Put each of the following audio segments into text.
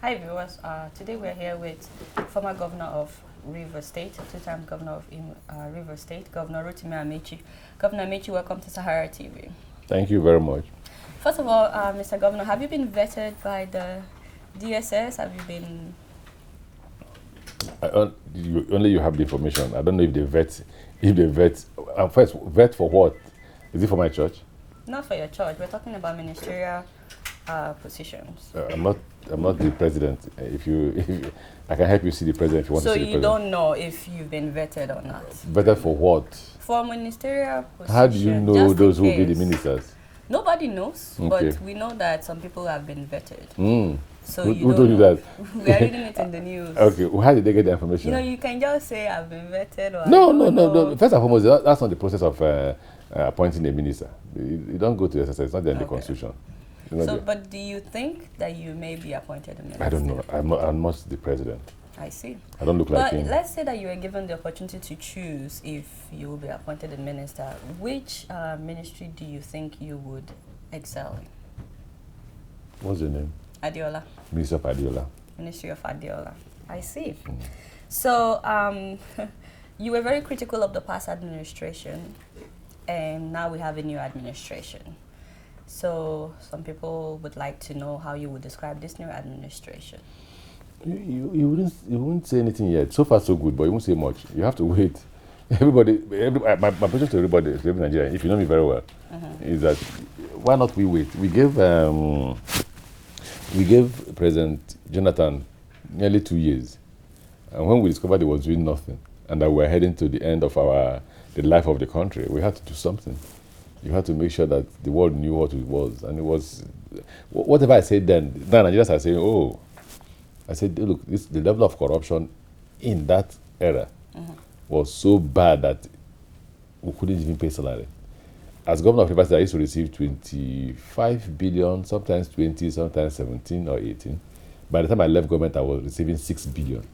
Hi viewers, today we're here with former governor of Rivers State, two-time governor of Rivers State, Governor Rotimi Amaechi. Governor Amaechi, welcome to SaharaTV. Thank you very much. First of all, Mr. Governor, have you been vetted by the DSS? Have you been... Only you have the information. I don't know if they vet. First, vet for what? Is it for my church? Not for your church. We're talking about ministerial positions. I'm not the president. I can help you see the president if you want to see the president. So you don't know if you've been vetted or not? Vetted for what? For ministerial positions. How do you know those who will be the ministers? Nobody knows, okay. But we know that some people have been vetted. So who told you that? We are reading it in the news. Okay, well, how did they get the information? You can just say I've been vetted. Or No. First and foremost, that's not the process of appointing a minister. You don't go to the SSS. It's not there in the constitution. But do you think that you may be appointed a minister? I don't know. I'm not the president. I see. I don't look like him. But let's say that you were given the opportunity to choose if you will be appointed a minister. Which ministry do you think you would excel in? What's your name? Adeola. Minister of Adeola. Ministry of Adeola. I see. So you were very critical of the past administration, and now we have a new administration. So some people would like to know how you would describe this new administration. You wouldn't say anything yet. So far, so good, but you won't say much. You have to wait. My question to everybody, to every Nigerian, if you know me very well, is that why not we wait? We gave President Jonathan nearly 2 years, and when we discovered he was doing nothing, and that we were heading to the end of the life of the country, we had to do something. You had to make sure that the world knew what it was, and it was whatever I said then. Now Nigerians are saying, "Oh," I said, "Look, the level of corruption in that era was so bad that we couldn't even pay salary." As governor of Rivers State, I used to receive 25 billion, sometimes 20, sometimes 17 or 18. By the time I left government, I was receiving 6 billion.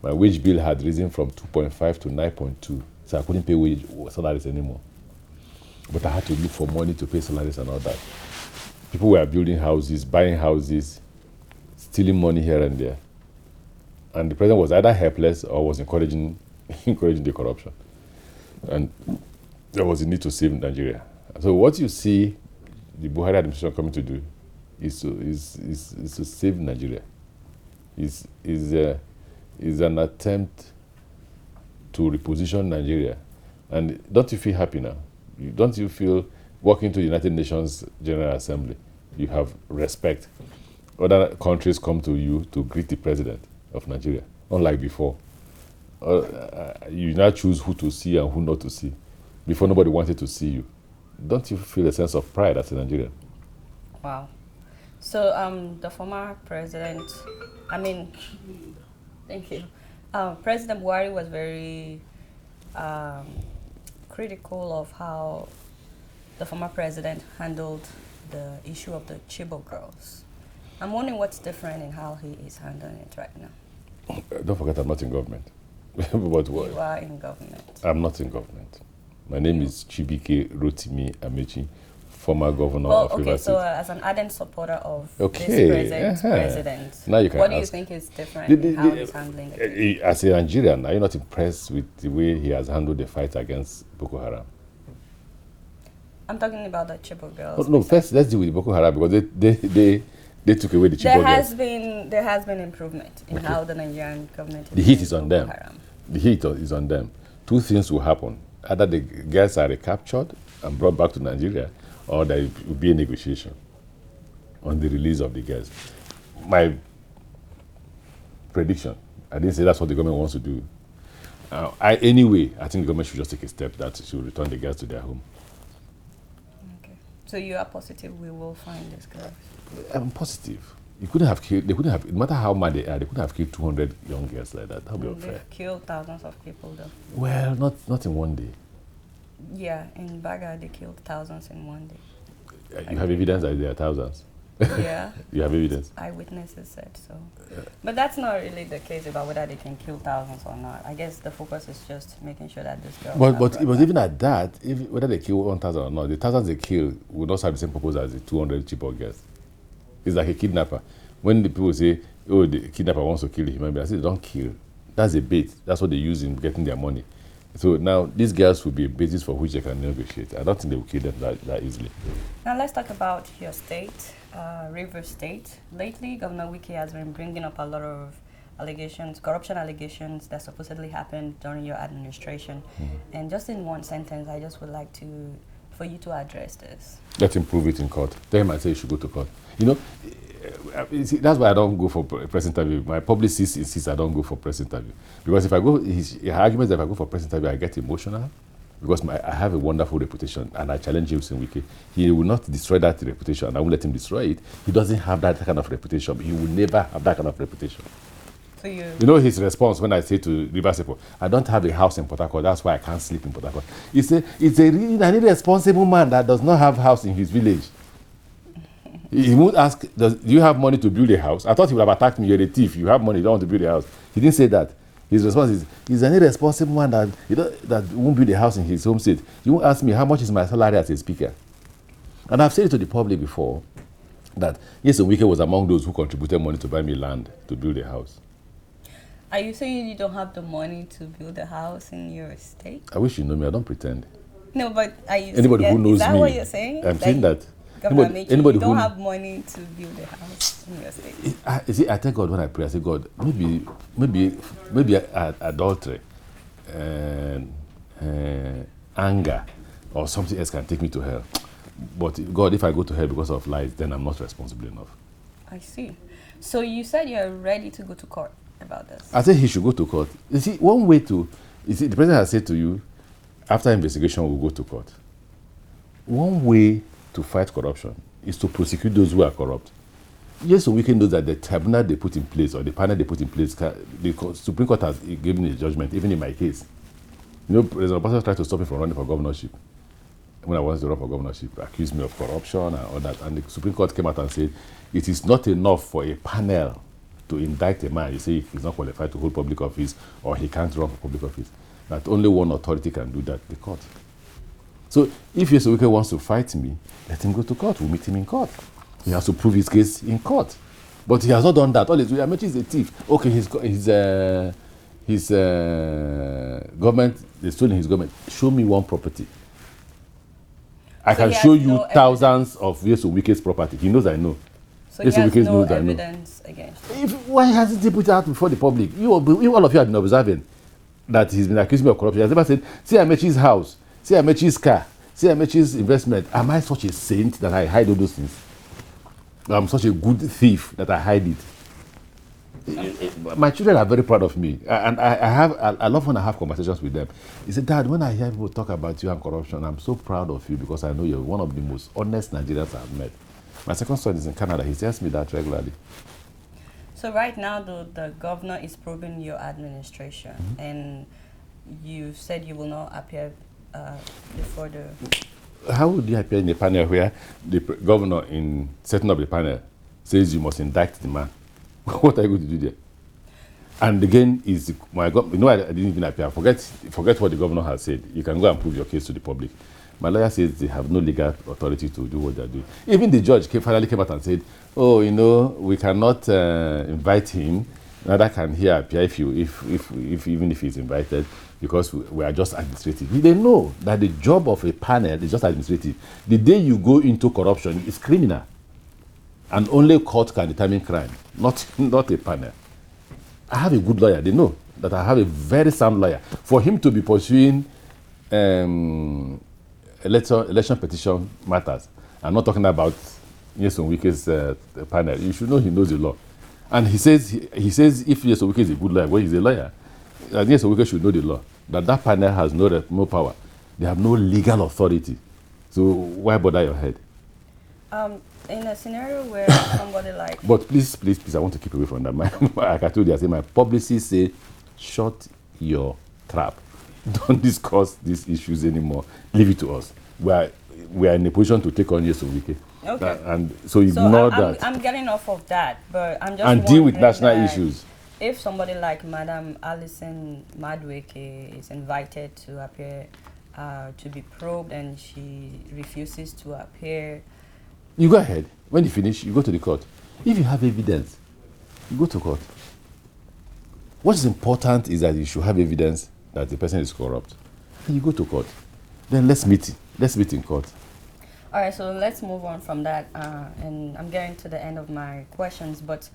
My wage bill had risen from 2.5 to 9.2, so I couldn't pay salaries anymore. But I had to look for money to pay salaries and all that. People were building houses, buying houses, stealing money here and there. And the president was either helpless or was encouraging the corruption. And there was a need to save Nigeria. So what you see the Buhari administration coming to do is to save Nigeria. Is an attempt to reposition Nigeria. And don't you feel happy now? Don't you feel walking to the United Nations General Assembly, you have respect? Other countries come to you to greet the president of Nigeria, unlike before. You now choose who to see and who not to see. Before, nobody wanted to see you. Don't you feel a sense of pride as a Nigerian? Wow. So the former president, thank you. President Buhari was very critical of how the former president handled the issue of the Chibok girls. I'm wondering what's different in how he is handling it right now. Don't forget, I'm not in government. But you are in government. I'm not in government. My name is Chibike Rotimi Amaechi, former governor of Rivers State. So as an ardent supporter of this president, now you can what do you think is different in how he's handling it? As a Nigerian, are you not impressed with the way he has handled the fight against Boko Haram? I'm talking about the Chibok girls. No, first let's deal with Boko Haram because they took away the Chibok girls. There has been improvement in how the Nigerian government the heat is on Boko them. Haram. The heat is on them. Two things will happen. Either the girls are recaptured and brought back to Nigeria, or there will be a negotiation on the release of the girls. My prediction, I didn't say that's what the government wants to do. Anyway, I think the government should just take a step that should return the girls to their home. Okay. So you are positive we will find these girls? I'm positive. They couldn't have, no matter how mad they are, they couldn't have killed 200 young girls like that. That would be unfair. They've killed thousands of people though. Well, not in one day. Yeah, in Baga they killed thousands in one day. You have evidence that there are thousands? Yeah. You have evidence? Eyewitnesses said so. But that's not really the case about whether they can kill thousands or not. I guess the focus is just making sure that this girl... But even at that, whether they kill 1,000 or not, the thousands they kill will not have the same purpose as the 200 Chibok girls. It's like a kidnapper. When the people say, oh, the kidnapper wants to kill a human being, I say, don't kill. That's a bait. That's what they use in getting their money. So now these girls will be a basis for which they can negotiate. I don't think they will kill them that easily. Now let's talk about your state, Rivers State. Lately, Governor Wike has been bringing up a lot of allegations, corruption allegations that supposedly happened during your administration. And just in one sentence, I just would like for you to address this. Let him prove it in court. Tell him I say he should go to court. You know, see, that's why I don't go for press interview. My publicist insists I don't go for press interview. Because if I go, his argument is that if I go for press interview, I get emotional. Because I have a wonderful reputation and I challenge Nyeson Wike. He will not destroy that reputation. I won't let him destroy it. He doesn't have that kind of reputation. He will never have that kind of reputation. So you know his response when I say to Rivers people, I don't have a house in Port Harcourt, that's why I can't sleep in Port Harcourt. It's an irresponsible man that does not have a house in his village. He won't ask, do you have money to build a house? I thought he would have attacked me, you're a thief, you have money, you don't want to build a house. He didn't say that. His response is, he's an irresponsible man that won't build a house in his home state. He won't ask me, how much is my salary as a speaker? And I've said it to the public before, that Nyeson Wike was among those who contributed money to buy me land to build a house. Are you saying you don't have the money to build a house in your state? I wish you know me, I don't pretend. No, but are you anybody who knows is that me, what you're saying? I'm saying that. Anybody you don't have money to build a house in your state. You see, I thank God when I pray, I say, God, maybe adultery and anger or something else can take me to hell. But God, if I go to hell because of lies, then I'm not responsible enough. I see. So you said you're ready to go to court about this. I said he should go to court. You see, one way to, you see, the president has said to you, after investigation, we'll go to court. One way to fight corruption is to prosecute those who are corrupt. Yes, so we can know that the tribunal they put in place or the panel they put in place, the Supreme Court has given a judgment, even in my case. You know, President Muhammadu tried to stop me from running for governorship. When I wanted to run for governorship, accused me of corruption and all that. And the Supreme Court came out and said, it is not enough for a panel to indict a man. You say he's not qualified to hold public office or he can't run for public office. That only one authority can do that, the court. So if Nyeson Wike wants to fight me, let him go to court. We'll meet him in court. He has to prove his case in court. But he has not done that. All he's doing, Amaechi is a thief. Okay, his government, they stole his government. Show me one property. I can show you thousands of Nyeson Wike's property. He knows I know. So he has no evidence against him. Why hasn't he put it out before the public? All of you have been observing that he's been accusing me of corruption. He has never said, see Amaechi's house, see Amaechi's car, see Amaechi's investment. Am I such a saint that I hide all those things? I'm such a good thief that I hide it. My children are very proud of me. And I love when I have conversations with them. He said, Dad, when I hear people talk about you and corruption, I'm so proud of you because I know you're one of the most honest Nigerians I've met. My second son is in Canada. He tells me that regularly. So right now, the governor is probing your administration, and you said you will not appear before the... How would you appear in a panel where the governor, in setting up the panel, says you must indict the man? What are you going to do there? And again, is my you know, I didn't even appear. Forget what the governor has said. You can go and prove your case to the public. My lawyer says they have no legal authority to do what they're doing. Even the judge finally came out and said, oh, you know, we cannot invite him. Neither can he appear even if he's invited, because we are just administrative. They know that the job of a panel is just administrative. The day you go into corruption, it's criminal. And only court can determine crime, not a panel. I have a good lawyer. They know that I have a very sound lawyer. For him to be pursuing election petition matters. I'm not talking about Nyeson Wike's panel. You should know he knows the law. And he says if Nyeson Wike is a good lawyer, well, he's a lawyer, Nyeson Wike should know the law. That panel has no power. They have no legal authority. So why bother your head? In a scenario where somebody like... But please, I want to keep away from that. Like I told you, I say my publicists say, shut your trap. Don't discuss these issues anymore. Leave it to us. We are in a position to take on Nyeson Wike. Okay. And so ignore that. I'm getting off of that, but I'm just and deal with national issues. If somebody like Madam Alison Madueke is invited to appear, to be probed, and she refuses to appear, you go ahead. When you finish, you go to the court. If you have evidence, you go to court. What is important is that you should have evidence that the person is corrupt. And you go to court. Then let's meet in court. All right, so let's move on from that. And I'm getting to the end of my questions, but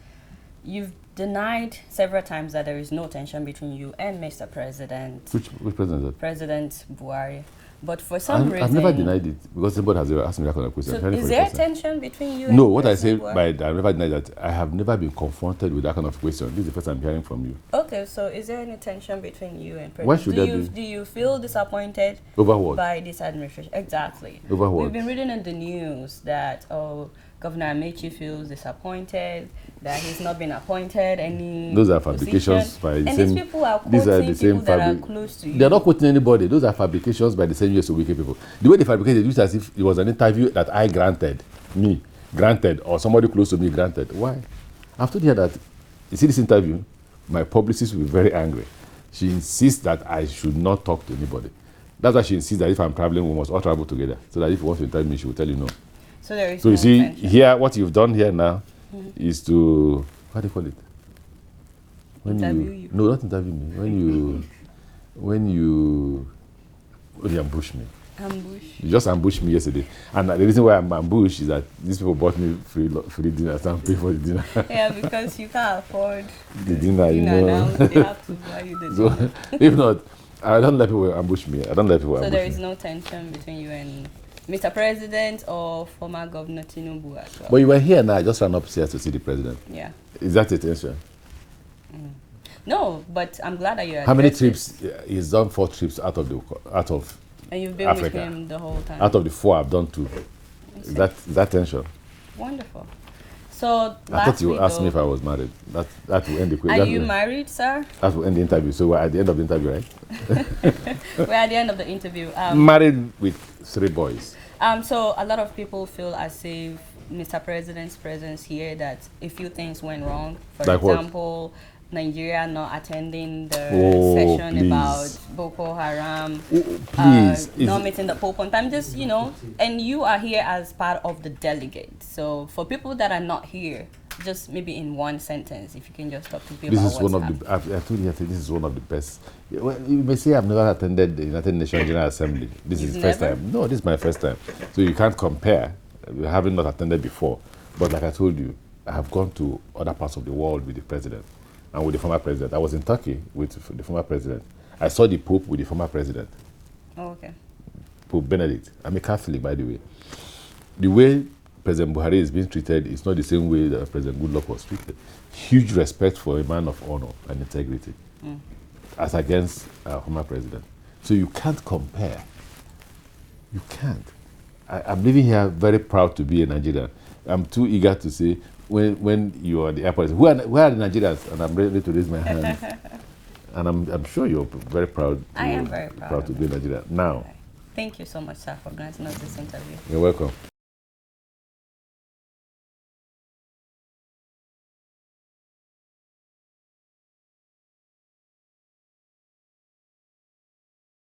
you've denied several times that there is no tension between you and Mr. President. Which president is that? President Buhari. But for some reason... I've never denied it, because somebody has ever asked me that kind of question. So is there tension between you No, and what I say Buhari? by that, I've never denied that. I have never been confronted with that kind of question. This is the first I'm hearing from you. Okay, so is there any tension between you and President? Why should there be? Do you feel disappointed Over what? by this administration? Exactly. Over what? We've been reading in the news that Governor Amaechi feels disappointed that he's not been appointed any. Those are fabrications position. by the and same. These people are quoting These are the same people that are close to you. They're not quoting anybody. Those are fabrications by the same Nyeson Wike people. The way they fabricated it, as if it was an interview that I granted, or somebody close to me granted. Why? I've told you that. You see this interview, my publicist will be very angry. She insists that I should not talk to anybody. That's why she insists that if I'm traveling, we must all travel together. So that if you want to interview me, she will tell you no. So there is. So no you see, intention. here, what you've done here now is to, what do you call it? Interview you. No, not interview me. When you ambush me. Ambush. You just ambushed me yesterday. And the reason why I'm ambushed is that these people bought me free dinner. So I'm paying for the dinner. Yeah, because you can't afford the dinner, you know. now. They have to buy you the dinner. So, if not, I don't let people ambush me. I don't let people So ambush there me. is no tension between you and Mr. President or former Governor Tinubu as well? But you were here now. I just ran upstairs to see the president. Yeah. Is that a tension? No, but I'm glad that you're. How many trips? He's done 4 trips out of And you've been Africa. with him the whole time. Out of the 4, I've done 2. Is that tension? Wonderful. So I thought you asked me if I was married. That will end the question. Are you married, sir? That will end the interview. So we're at the end of the interview, right? We're at the end of the interview. Married with 3 boys. So a lot of people feel as if Mr. President's presence here, that a few things went wrong. For Like example, Nigeria not attending the session please. about Boko Haram, Please. not meeting the Pope on time, just, and you are here as part of the delegate. So for people that are not here, just maybe in one sentence, if you can just talk to people This about is one what's of the. I told you, I think this is one of the best. Well, you may say I've never attended the United Nations General Assembly. This is the first time. No, this is my first time. So you can't compare. We haven't not attended before. But like I told you, I have gone to other parts of the world with the president and with the former president. I was in Turkey with the former president. I saw the Pope with the former president. Oh, okay. Pope Benedict. I'm a Catholic, by the way. The way President Buhari is being treated is not the same way that President Goodluck was treated. Huge respect for a man of honor and integrity as against our former president. So you can't compare. You can't. I'm living here very proud to be a Nigerian. I'm too eager to say, when you are at the airport, where are the Nigerians? And I'm ready to raise my hand. And I'm sure you're very proud. I am very proud to be a Nigerian. Now. Thank you so much, sir, for granting us this interview. You're welcome.